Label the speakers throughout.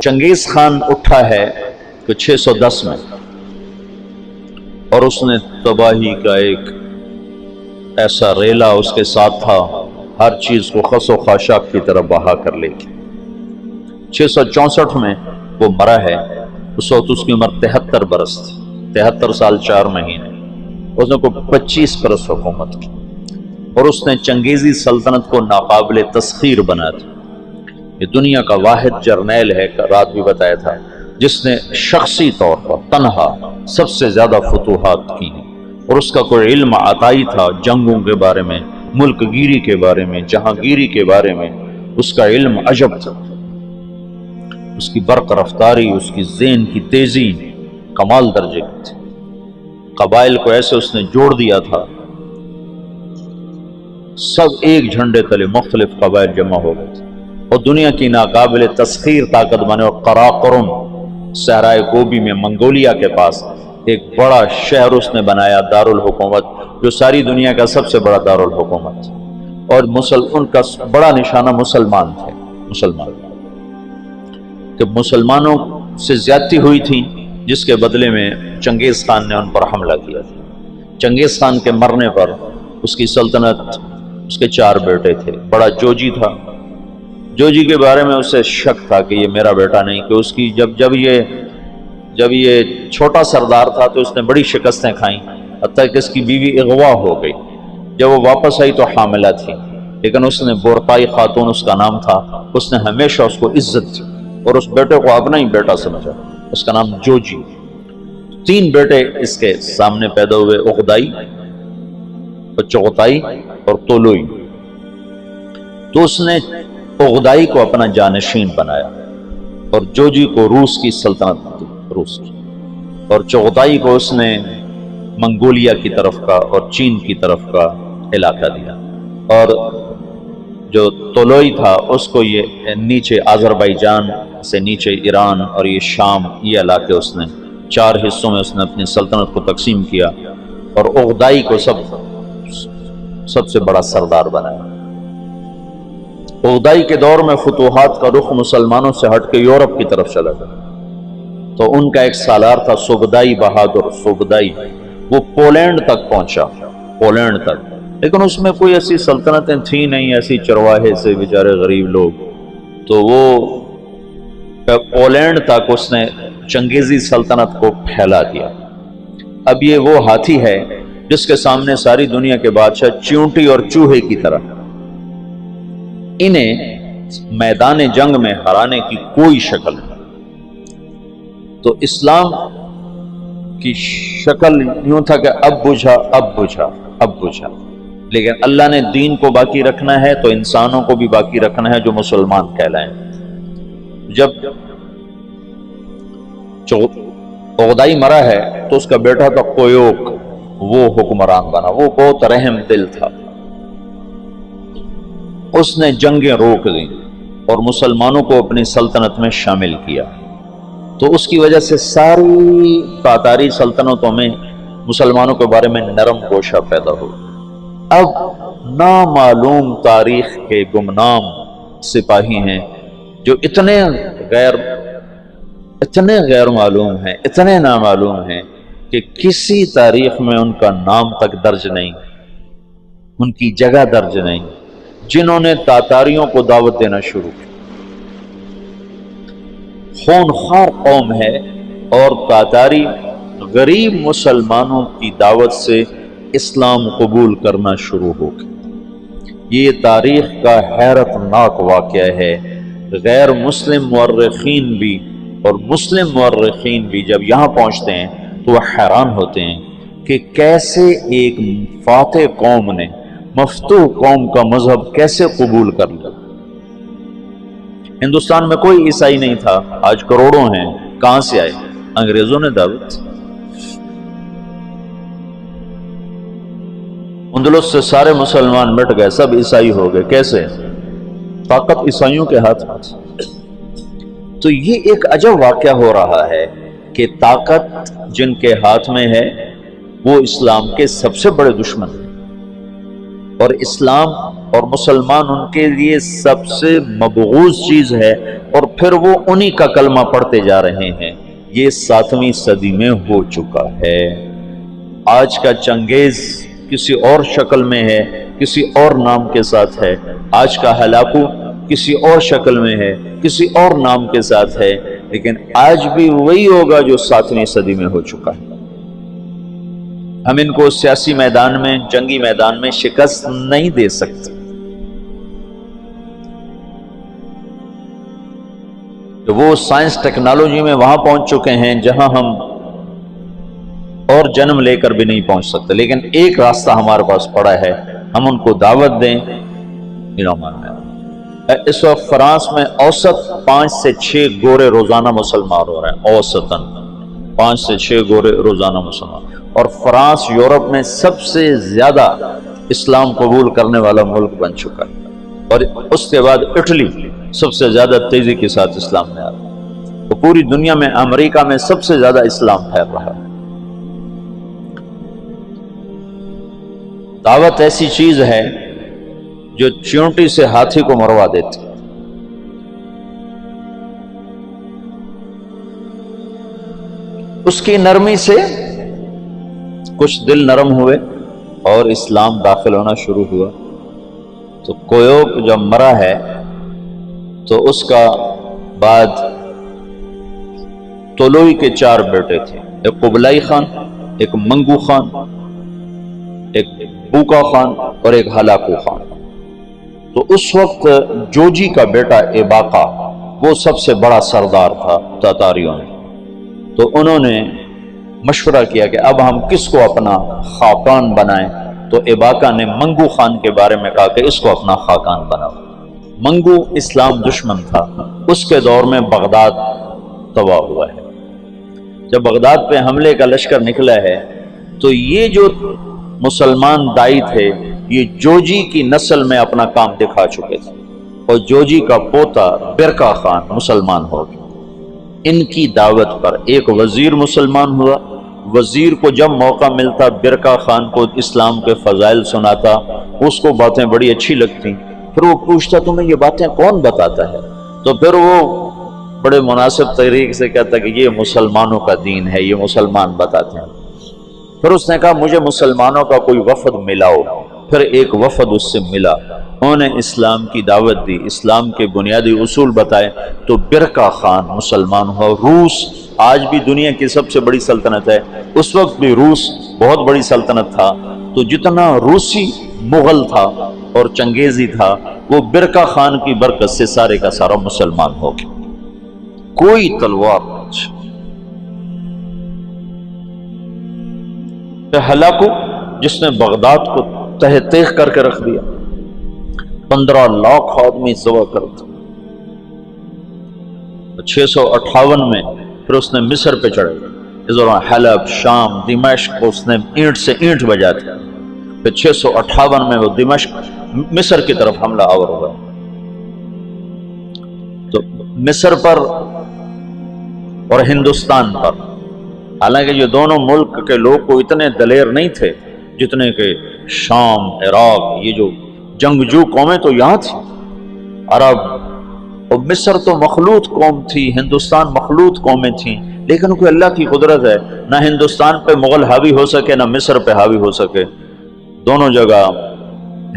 Speaker 1: چنگیز خان اٹھا ہے کہ 610 میں، اور اس نے تباہی کا ایک ایسا ریلا اس کے ساتھ تھا، ہر چیز کو خس و خاشاک کی طرف بہا کر لے گی۔ 664 میں وہ مرا ہے، اس وقت اس کی عمر 73 برس تھی، 73 سال 4 مہینے۔ اس نے کوئی 25 برس حکومت کی، اور اس نے چنگیزی سلطنت کو ناقابل تسخیر بنا دیا۔ یہ دنیا کا واحد جرنیل ہے، رات بھی بتایا تھا، جس نے شخصی طور پر تنہا سب سے زیادہ فتوحات کی ہیں، اور اس کا کوئی علم عطائی تھا جنگوں کے بارے میں، ملک گیری کے بارے میں، جہاں گیری کے بارے میں اس کا علم عجب تھا۔ اس کی برق رفتاری، اس کی ذہن کی تیزی کمال درجے کی تھی۔ قبائل کو ایسے اس نے جوڑ دیا تھا، سب ایک جھنڈے تلے مختلف قبائل جمع ہو گئے تھے، اور دنیا کی ناقابل تسخیر طاقت بنے۔ اور قراقرم صحرائے گوبی میں منگولیا کے پاس ایک بڑا شہر اس نے بنایا، دارالحکومت، جو ساری دنیا کا سب سے بڑا دارالحکومت، اور ان کا بڑا نشانہ مسلمان تھے۔ کہ مسلمانوں سے زیادتی ہوئی تھی، جس کے بدلے میں چنگیز خان نے ان پر حملہ کیا تھا۔ چنگیز خان کے مرنے پر اس کی سلطنت، اس کے 4 بیٹے تھے۔ بڑا جوجی تھا، جوجی کے بارے میں اسے شک تھا کہ یہ میرا بیٹا نہیں، کہ اس کی جب یہ چھوٹا سردار تھا تو اس نے بڑی شکستیں کھائیں، حتیٰ کہ اس کی بیوی اغوا ہو گئی۔ جب وہ واپس آئی تو حاملہ تھی، لیکن اس نے بورتائی خاتون اس کا نام تھا، اس نے ہمیشہ اس کو عزت دی اور اس بیٹے کو اپنا ہی بیٹا سمجھا، اس کا نام جوجی۔ 3 بیٹے اس کے سامنے پیدا ہوئے، اغدائی، چغتائی اور طولوئی۔ تو اس نے اغدائی کو اپنا جانشین بنایا، اور جوجی کو روس کی سلطنت دی، روس کی، اور چغتائی کو اس نے منگولیا کی طرف کا اور چین کی طرف کا علاقہ دیا، اور جو طولوئی تھا اس کو یہ نیچے آذربائیجان سے نیچے ایران اور یہ شام، یہ علاقے اس نے 4 حصوں میں اس نے اپنی سلطنت کو تقسیم کیا، اور اغدائی کو سب سے بڑا سردار بنایا۔ اغدائی کے دور میں فتوحات کا رخ مسلمانوں سے ہٹ کے یورپ کی طرف چلا گیا، تو ان کا ایک سالار تھا سوگدائی بہادر، سوگدائی، وہ پولینڈ تک پہنچا، پولینڈ تک، لیکن اس میں کوئی ایسی سلطنتیں تھیں نہیں، ایسی چرواہے سے بیچارے غریب لوگ، تو وہ پولینڈ تک اس نے چنگیزی سلطنت کو پھیلا دیا۔ اب یہ وہ ہاتھی ہے جس کے سامنے ساری دنیا کے بادشاہ چیونٹی اور چوہے کی طرح، انہیں میدان جنگ میں ہرانے کی کوئی شکل نہیں۔ تو اسلام کی شکل یوں تھا کہ اب بجھا، لیکن اللہ نے دین کو باقی رکھنا ہے تو انسانوں کو بھی باقی رکھنا ہے جو مسلمان کہلائیں۔ جب اغدائی مرا ہے تو اس کا بیٹا تھا کویوک، وہ حکمران بنا، وہ بہت رحم دل تھا، اس نے جنگیں روک دیں اور مسلمانوں کو اپنی سلطنت میں شامل کیا، تو اس کی وجہ سے ساری تاتاری سلطنتوں میں مسلمانوں کے بارے میں نرم گوشہ پیدا ہو۔ اب نامعلوم تاریخ کے گمنام سپاہی ہیں جو اتنے غیر معلوم ہیں، اتنے نامعلوم ہیں کہ کسی تاریخ میں ان کا نام تک درج نہیں، ان کی جگہ درج نہیں، جنہوں نے تاتاریوں کو دعوت دینا شروع کی۔ خونخوار قوم ہے، اور تاتاری غریب مسلمانوں کی دعوت سے اسلام قبول کرنا شروع ہو گئے۔ یہ تاریخ کا حیرت ناک واقعہ ہے۔ غیر مسلم مورخین بھی اور مسلم مورخین بھی جب یہاں پہنچتے ہیں تو وہ حیران ہوتے ہیں کہ کیسے ایک فاتح قوم نے مفتوح قوم کا مذہب کیسے قبول کر لیا۔ ہندوستان میں کوئی عیسائی نہیں تھا، آج کروڑوں ہیں، کہاں سے آئے؟ انگریزوں نے دعوت۔ اندلس سے سارے مسلمان مٹ گئے، سب عیسائی ہو گئے، کیسے؟ طاقت عیسائیوں کے ہاتھ میں تھی۔ تو یہ ایک عجب واقعہ ہو رہا ہے کہ طاقت جن کے ہاتھ میں ہے وہ اسلام کے سب سے بڑے دشمن ہیں، اور اسلام اور مسلمان ان کے لیے سب سے مبغوض چیز ہے، اور پھر وہ انہی کا کلمہ پڑھتے جا رہے ہیں۔ یہ 7ویں صدی میں ہو چکا ہے۔ آج کا چنگیز کسی اور شکل میں ہے، کسی اور نام کے ساتھ ہے۔ آج کا ہلاکو کسی اور شکل میں ہے، کسی اور نام کے ساتھ ہے، لیکن آج بھی وہی ہوگا جو 7ویں صدی میں ہو چکا ہے۔ ہم ان کو سیاسی میدان میں، جنگی میدان میں شکست نہیں دے سکتے۔ وہ سائنس ٹیکنالوجی میں وہاں پہنچ چکے ہیں جہاں ہم اور جنم لے کر بھی نہیں پہنچ سکتے، لیکن ایک راستہ ہمارے پاس پڑا ہے، ہم ان کو دعوت دیں۔ اس وقت فرانس میں اوسط 5 سے 6 گورے روزانہ مسلمان ہو رہے ہیں، اوسطاً 5 سے 6 گورے روزانہ مسلمان، اور فرانس یورپ میں سب سے زیادہ اسلام قبول کرنے والا ملک بن چکا ہے، اور اس کے بعد اٹلی سب سے زیادہ تیزی کے ساتھ اسلام میں آ رہا ہے، تو پوری دنیا میں امریکہ میں سب سے زیادہ اسلام پھیل رہا ہے۔ دعوت ایسی چیز ہے جو چیونٹی سے ہاتھی کو مروا دیتی۔ اس کی نرمی سے کچھ دل نرم ہوئے اور اسلام داخل ہونا شروع ہوا۔ تو کویوک جب مرا ہے تو اس کا بعد تولوئی کے 4 بیٹے تھے، ایک قبلائی خان، ایک منگو خان، ایک بوکا خان اور ایک ہلاکو خان۔ تو اس وقت جوجی کا بیٹا ایباقا وہ سب سے بڑا سردار تھا تاتاریوں میں، تو انہوں نے مشورہ کیا کہ اب ہم کس کو اپنا خاقان بنائیں، تو ایباقا نے منگو خان کے بارے میں کہا کہ اس کو اپنا خاقان بناؤ۔ منگو اسلام دشمن تھا، اس کے دور میں بغداد تباہ ہوا ہے۔ جب بغداد پہ حملے کا لشکر نکلا ہے تو یہ جو مسلمان دائی تھے یہ جوجی کی نسل میں اپنا کام دکھا چکے تھے، اور جوجی کا پوتا برکا خان مسلمان ہو گیا۔ ان کی دعوت پر ایک وزیر مسلمان ہوا۔ وزیر کو جب موقع ملتا برکا خان کو اسلام کے فضائل سناتا، اس کو باتیں بڑی اچھی لگتی، پھر وہ پوچھتا تمہیں یہ باتیں کون بتاتا ہے، تو پھر وہ بڑے مناسب طریقے سے کہتا کہ یہ مسلمانوں کا دین ہے، یہ مسلمان بتاتے ہیں۔ پھر اس نے کہا مجھے مسلمانوں کا کوئی وفد ملاؤ، پھر ایک وفد اس سے ملا، انہوں نے اسلام کی دعوت دی، اسلام کے بنیادی اصول بتائے، تو برکا خان مسلمان ہوا۔ روس آج بھی دنیا کی سب سے بڑی سلطنت ہے، اس وقت بھی روس بہت بڑی سلطنت تھا، تو جتنا روسی مغل تھا اور چنگیزی تھا وہ برکا خان کی برکت سے سارے کا سارا مسلمان ہو گیا۔ کوئی تلوار نہیں۔ ہلاکو جس نے بغداد کو تہ تیغ کر کے رکھ دیا، 15 لاکھ آدمی ذبح کر دیا۔ 658 میں پھر اس نے مصر پہ چڑھے، اس دوران حلب، شام، دمشق کو اس نے اینٹ سے اینٹ بجا دیا۔ پھر 658 میں وہ دمشق مصر کی طرف حملہ آور ہوا۔ تو مصر پر اور ہندوستان پر، حالانکہ یہ دونوں ملک کے لوگ کو اتنے دلیر نہیں تھے جتنے کہ شام، عراق، یہ جو جنگجو قومیں تو یہاں تھی، عرب اور مصر تو مخلوط قوم تھی، ہندوستان مخلوط قومیں تھیں، لیکن کوئی اللہ کی قدرت ہے، نہ ہندوستان پہ مغل حاوی ہو سکے نہ مصر پہ حاوی ہو سکے۔ دونوں جگہ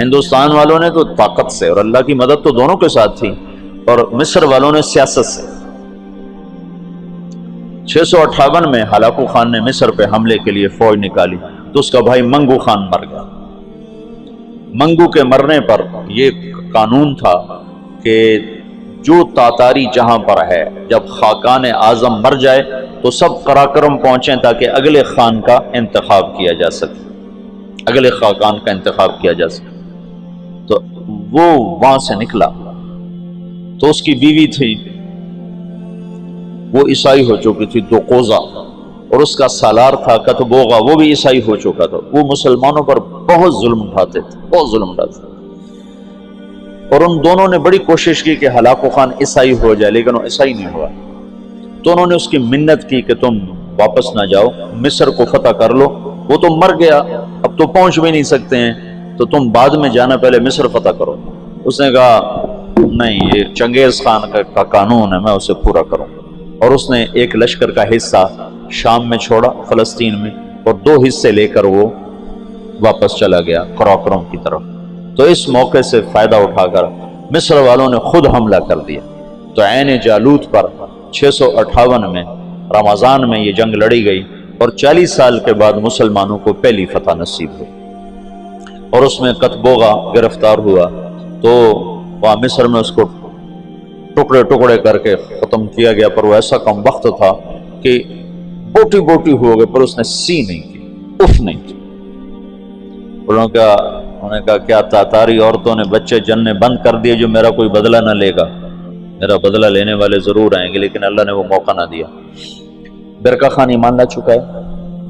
Speaker 1: ہندوستان والوں نے تو طاقت سے، اور اللہ کی مدد تو دونوں کے ساتھ تھی، اور مصر والوں نے سیاست سے۔ 658 میں ہلاکو خان نے مصر پہ حملے کے لیے فوج نکالی تو اس کا بھائی منگو خان مر گیا۔ منگو کے مرنے پر یہ قانون تھا کہ جو تاتاری جہاں پر ہے، جب خاقان اعظم مر جائے تو سب قراقرم پہنچیں تاکہ اگلے خان کا انتخاب کیا جا سکے، اگلے خاقان کا انتخاب کیا جا سکے۔ تو وہ وہاں سے نکلا، تو اس کی بیوی تھی وہ عیسائی ہو چکی تھی دوقوزہ، اور اس کا سالار تھا کتبوغا، وہ بھی عیسائی ہو چکا تھا۔ وہ مسلمانوں پر بہت ظلم اٹھاتے تھے، بہت ظلم اٹھاتے تھے، اور ان دونوں نے بڑی کوشش کی کہ ہلاکو خان عیسائی ہو جائے، لیکن وہ عیسائی نہیں ہوا۔ تو انہوں نے اس کی منت کی کہ تم واپس نہ جاؤ، مصر کو فتح کر لو۔ وہ تو مر گیا، اب تو پہنچ بھی نہیں سکتے ہیں، تو تم بعد میں جانا، پہلے مصر فتح کرو۔ اس نے کہا نہیں، یہ چنگیز خان کا قانون ہے، میں اسے پورا کروں۔ اور اس نے ایک لشکر کا حصہ شام میں چھوڑا، فلسطین میں، اور 2 حصے لے کر وہ واپس چلا گیا قراقرم کی طرف۔ تو اس موقع سے فائدہ اٹھا کر مصر والوں نے خود حملہ کر دیا۔ تو عین جالوت پر 658 میں رمضان میں یہ جنگ لڑی گئی، اور 40 سال کے بعد مسلمانوں کو پہلی فتح نصیب ہوئی۔ اور اس میں قتبوغا گرفتار ہوا، تو وہاں مصر میں اس کو ٹکڑے ٹکڑے کر کے ختم کیا گیا، پر وہ ایسا کم وقت تھا کہ بوٹی بوٹی ہو گئے، پر اس نے سی نہیں کی، اف نہیں کی۔ انہوں نے کہا کیا تاتاری عورتوں نے بچے جننے بند کر دیے جو میرا کوئی بدلہ نہ لے گا؟ میرا بدلہ لینے والے ضرور آئیں گے، لیکن اللہ نے وہ موقع نہ دیا۔ برقع خان ایمان لا چکا ہے۔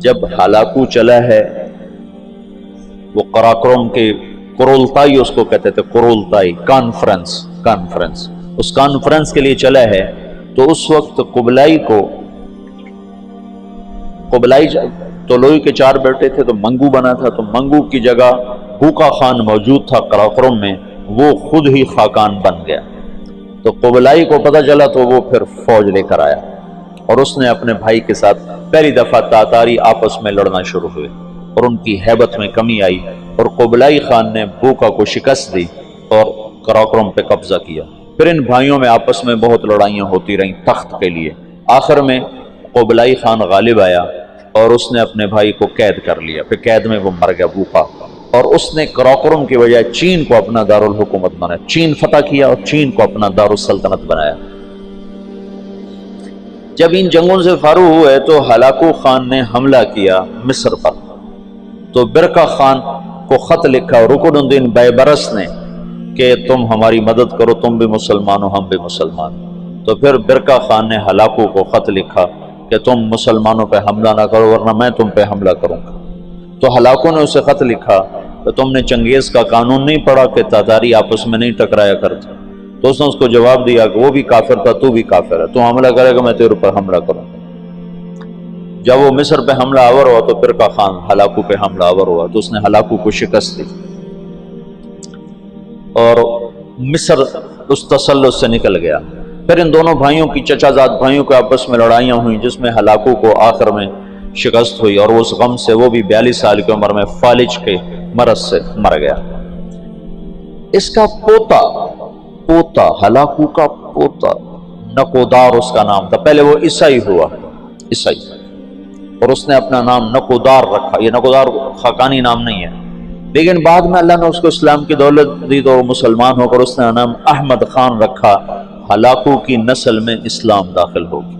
Speaker 1: جب ہلاکو چلا ہے، وہ قراقرم کے قرولتائی اس کو کہتے تھے، قرولتائی کانفرنس، اس کانفرنس کے لیے چلا ہے، تو اس وقت قبلائی طولوئی کے 4 بیٹے تھے، تو منگو بنا تھا، تو منگو کی جگہ بوقا خان موجود تھا قراقرم میں، وہ خود ہی خاقان بن گیا۔ تو قبلائی کو پتہ چلا، تو وہ پھر فوج لے کر آیا، اور اس نے اپنے بھائی کے ساتھ پہلی دفعہ تاتاری آپس میں لڑنا شروع ہوئے، اور ان کی ہیبت میں کمی آئی، اور قبلائی خان نے بوقا کو شکست دی اور قراقرم پہ قبضہ کیا۔ پھر ان بھائیوں میں آپس میں بہت لڑائیاں ہوتی رہیں تخت کے لیے۔ آخر میں قبلائی خان غالب آیا، اور اس نے اپنے بھائی کو قید کر لیا، پھر قید میں وہ مر گیا بوقا، اور اس نے قراقرم کی بجائے چین کو اپنا دارالحکومت بنایا، چین فتح کیا اور چین کو اپنا دارالسلطنت بنایا۔ جب ان جنگوں سے فارغ ہوئے تو ہلاکو خان نے حملہ کیا مصر پر، تو برقع خان کو خط لکھا رکن الدین بیبرس نے کہ تم ہماری مدد کرو، تم بھی مسلمان ہو، ہم بھی مسلمان۔ تو پھر برقع خان نے ہلاکو کو خط لکھا کہ تم مسلمانوں پہ حملہ نہ کرو، ورنہ میں تم پہ حملہ کروں گا۔ تو ہلاکو نے اسے خط لکھا کہ تم نے چنگیز کا قانون نہیں پڑھا کہ تاتاری آپس میں نہیں ٹکرایا کرتے؟ تو اس نے اس کو جواب دیا کہ وہ بھی کافر تھا، تو بھی کافر ہے، تو حملہ کرے گا میں تیرے پر حملہ کروں گا۔ جب وہ مصر پہ حملہ آور ہوا تو برقع خان ہلاکو پہ حملہ آور ہوا، تو اس نے ہلاکو کو شکست دی، اور مصر اس تسلط سے نکل گیا۔ پھر ان دونوں بھائیوں کی، چچا زاد بھائیوں کے آپس میں لڑائیاں ہوئیں، جس میں ہلاکو کو آخر میں شکست ہوئی، اور اس غم سے وہ بھی 42 سال کی عمر میں فالج کے مرض سے مر گیا۔ اس کا پوتا ہلاکو کا پوتا نکودار اس کا نام تھا، پہلے وہ عیسائی ہوا، عیسائی، اور اس نے اپنا نام نکودار رکھا۔ یہ نکودار خاقانی نام نہیں ہے، لیکن بعد میں اللہ نے اس کو اسلام کی دولت دی تو وہ مسلمان ہو کر اس نے نام احمد خان رکھا۔ ہلاکو کی نسل میں اسلام داخل ہو گیا۔